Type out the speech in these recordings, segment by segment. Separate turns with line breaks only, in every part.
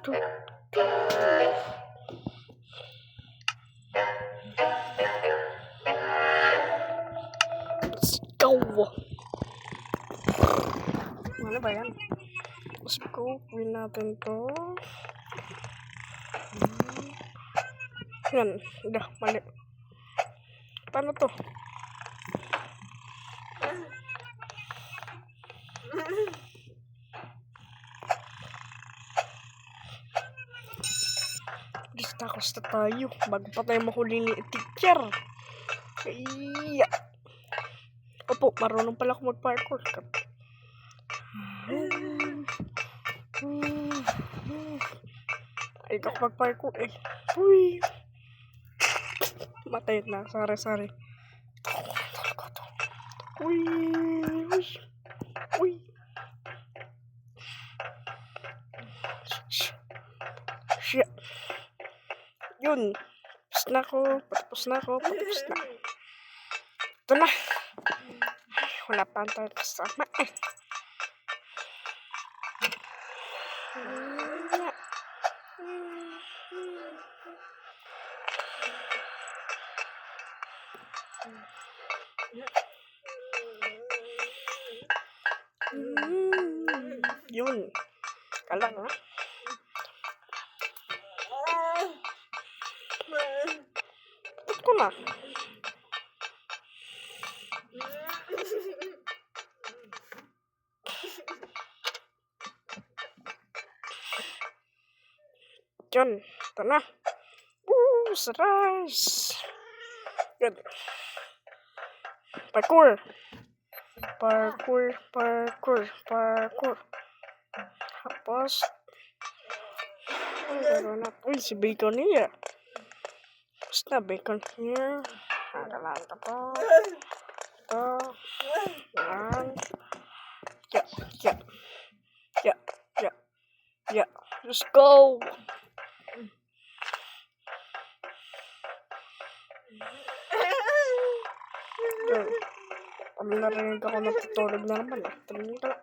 Let's go. Ano ba yan? Let's go. Win natin to. Yan. Udah, mali. Paano to? Distakos na tayo. Bago pa tayo mahuli ni teacher. Iya. Opo, marunong pala ako mag-parkour. Ay, ako mag-parkour eh. Uy. Matay na. Sari-sari. Uy. Uy. Uy. Shit. Yun. Patapos na ako. Patapos na. Ito na. Wala pa tayo kasama eh. Yun. Kala nga. Ba't ko na? Yun. Ito na. Saras. Yun. Parkour. Tapos, uy, si Bacon niya. Tapos na, Bacon here. Nakalaan ka po. Ito. Yan. Yeah. Let's go. Yun. Pag narinig ako natutulog na naman eh. Tingin ka lang.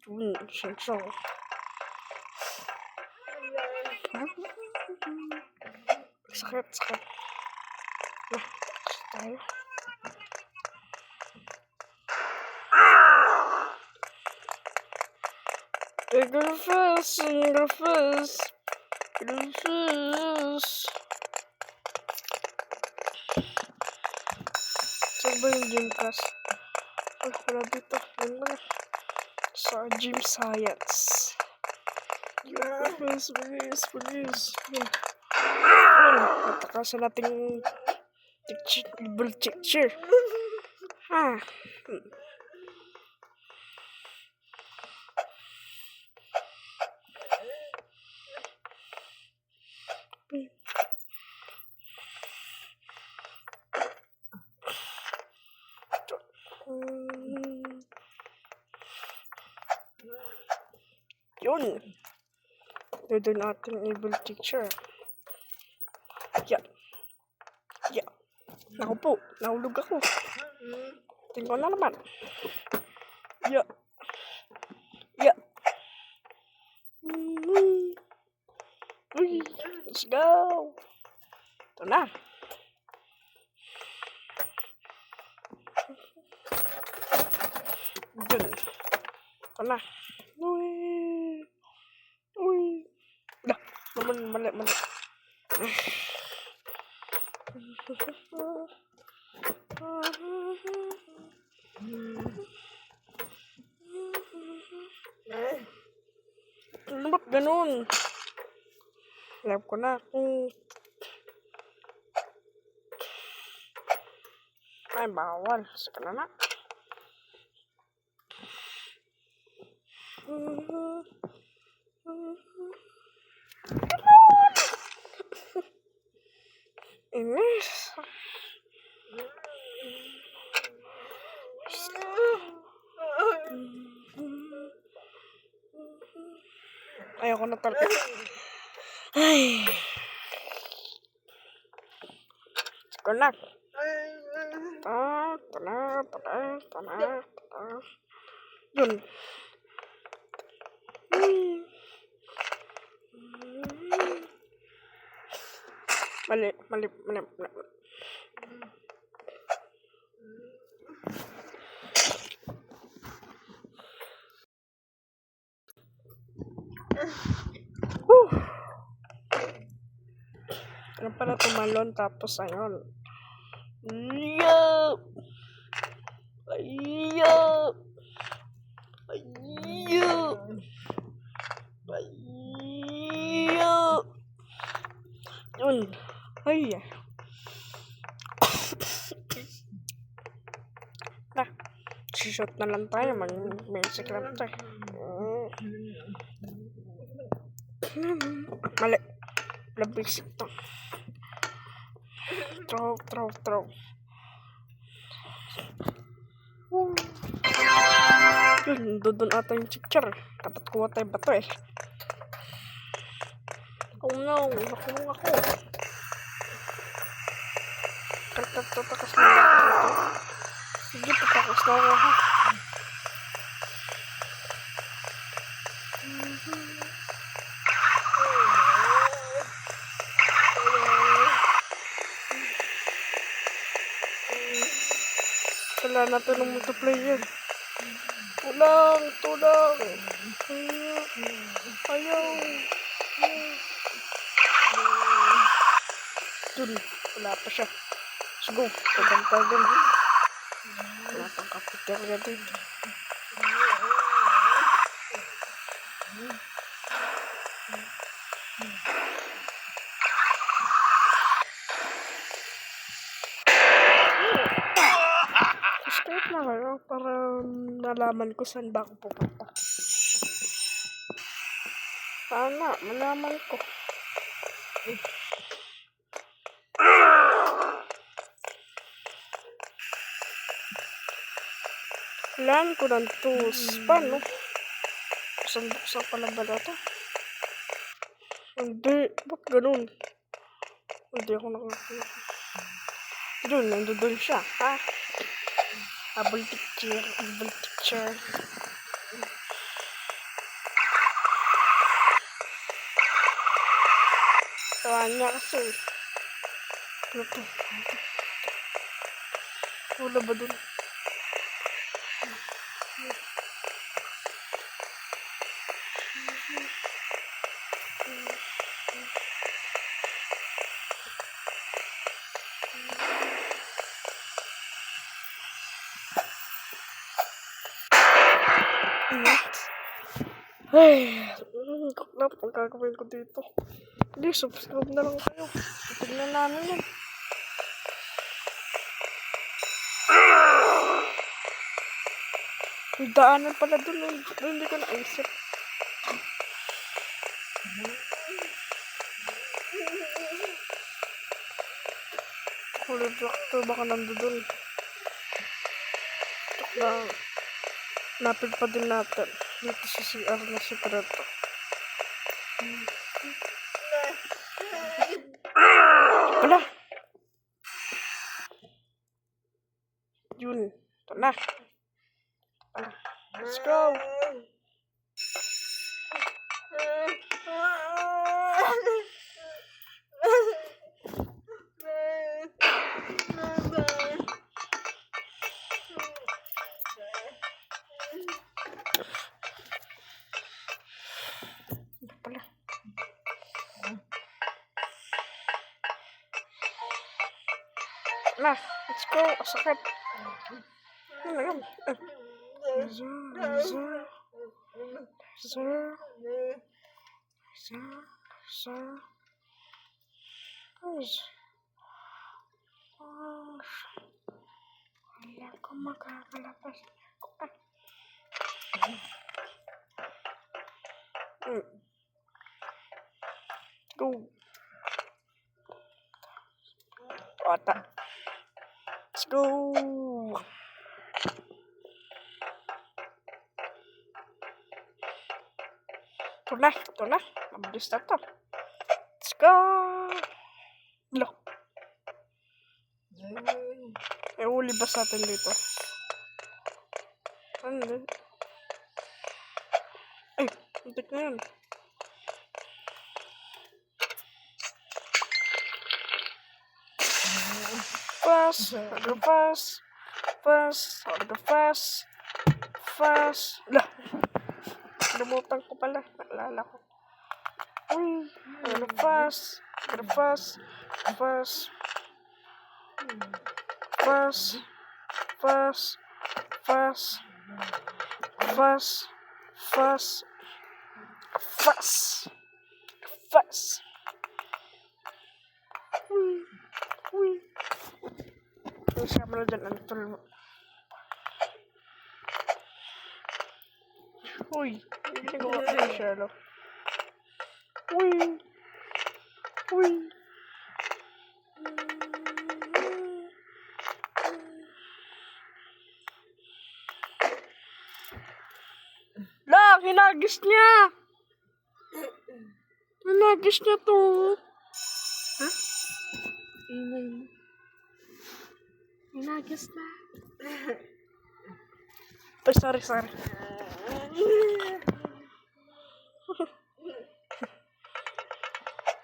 Yun, sensyo. Sakit. Nah, tayo. Single face. Saan ba yung gym class? Wala dito. Sa gym science. Police. Natakasan natin teacher. Yun. Doon natin evil teacher. Yeah. Naku po. Nahulog ako. Tingnan na naman. Yeah. Uy. Let's go. Ito na. Yun. Ito na. Uy. Dah. Mali. Ano ba't ganun? Alam ko na kung... Ay, bawal. Saka na. Inis. Ayoko na talaga. Ay. Sige na. Yun. Mali, mali, mali, mali. Whew. Ano pala tumalon tapos ayun. Yo! Yo! Yo! Yo! Yun. Ay. Na. Shoot na lang tayo. Mag-basic lang tayo. Mali. Wala basic to. Throw. Yun, doon ata yung picture. Dapat kuha tayo ba to eh. Oh no, nakulong ako. Tatakas na ako ito. Sige, tatakas na ako. Wala na ito ng multiplayer. Tulang. Ayaw. Dun, wala pa siya. Let's go. Pagkanta din. Wala pang kapiter niya din. Subscribe na kayo para nalaman ko saan ba ako pupunta. Sana, malaman ko. Kailangan ko ng tools. Paano? Buksan pala ba ito? Hindi. Ba't ganun? Hindi ako nakakita. Nandun siya. Ha? Able picture. Tawa niya kasi. Ano to? Wala ba dun? Ay, kaklap ang gagawin ko dito. Hindi, subscribe na lang kayo. Tignan namin yan. Yung daanan pala dun, hindi ko naisip. Holy tractor, baka nandun. Napil pa din natin. Dito sa CR na sikreto. Wala. Yun. Ito na. Let's go. Na, let's go. Sakit. Ano wala ko makakalapas. Go. Ata. Let's go. Ito na. Mabilis na to. Let's go. Look. Eh, uli ba sa atin dito? Ano? Ay, hintik na yun. Fast. Gotta go fast. Fast. Gotta go fast. Fast. Lah. Nabutan ko pala. Naalala ko. Uy. Gotta fast. Gotta fast. Fast. Fast. Fast. Fast. Fast. Fast. Fast. Fast. Uy. Uy, sama na dyan. Ano tuloy mo? Uy. Hindi ko makakita siya, no? Uy. Uy. La, hinagis niya. Hinagis niya to. Ha? Ingay mo. Hinagis na. Ay, sorry.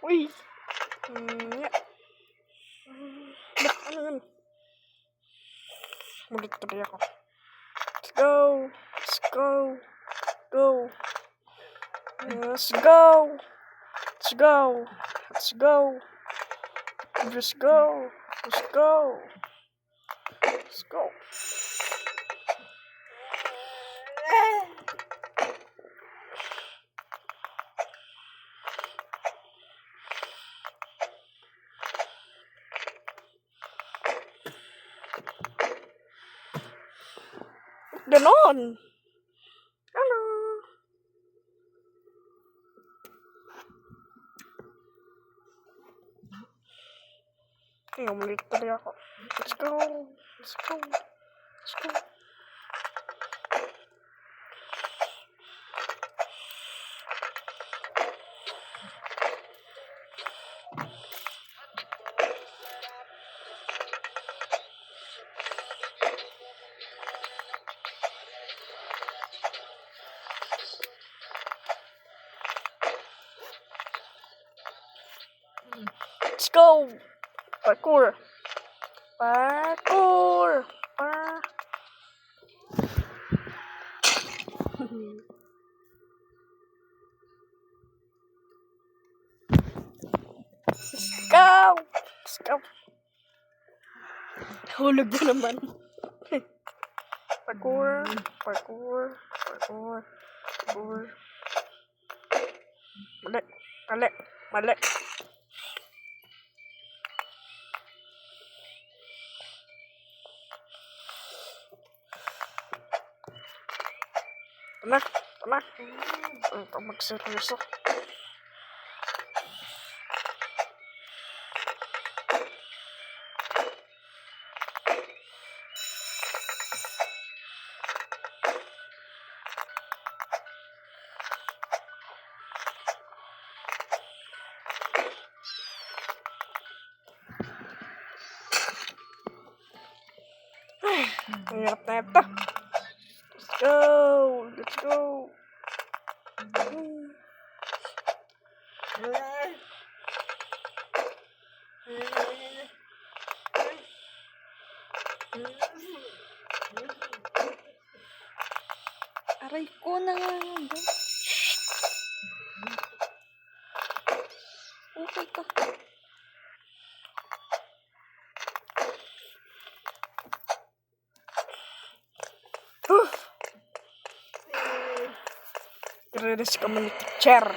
Uy. Ano yun? Mulit tuloy ako. Let's go. Let's go. Go. Let's go. Let's go. Let's go. Let's go. Let's go. Let's go. Ganon. Ano? Ngayon, malit tuloy ako. Let's go. Let's go. Let's go. Let's go. Parkour. Parkour. Let's go. Let's go. Hulog na naman. Parkour. Parkour. Parkour. Parkour. Mali. Mali. Mali. Tama. Ito magseryoso. Ang hirap na ito. Let's go. Let's go.
Aray ko na nga. Okay ka.
Rilis kami ni teacher.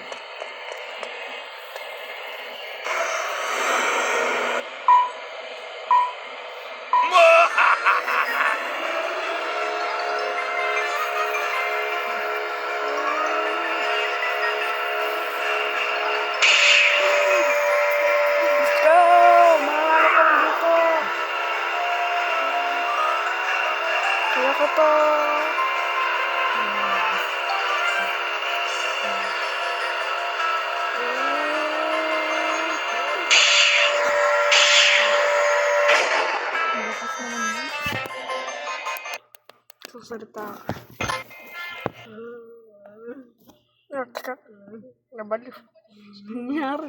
Let's go! Mananalo kami dito. Kaya ko to.
Malakas naman yun.
Susalita ako. Teka. Nabaliw.
Nangyari.